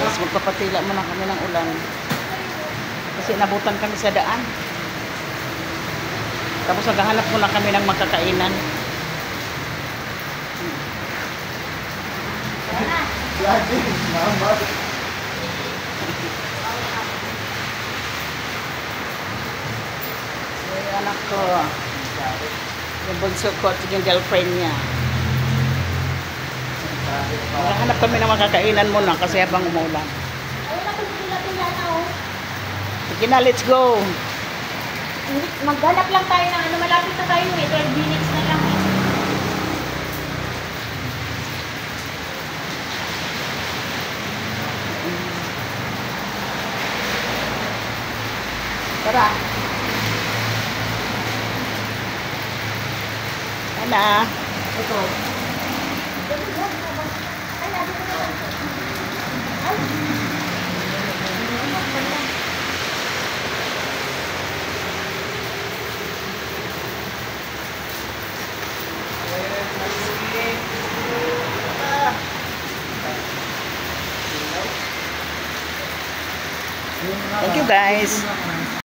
guys, magpapatila muna kami ng ulan. Kasi nabutan kami sa daan. Tapos naghahanap muna kami ng magkakainan. Yung anak ko, yung bunso ko at yung girlfriend niya. Naghahanap kami ng makakainan muna kasi habang umuulan. Sige na, let's go. Maghanap lang tayo ng ano, malapit na tayo eh. 12 minutes na lang eh. Tara. Ana. Ito. Thank you guys.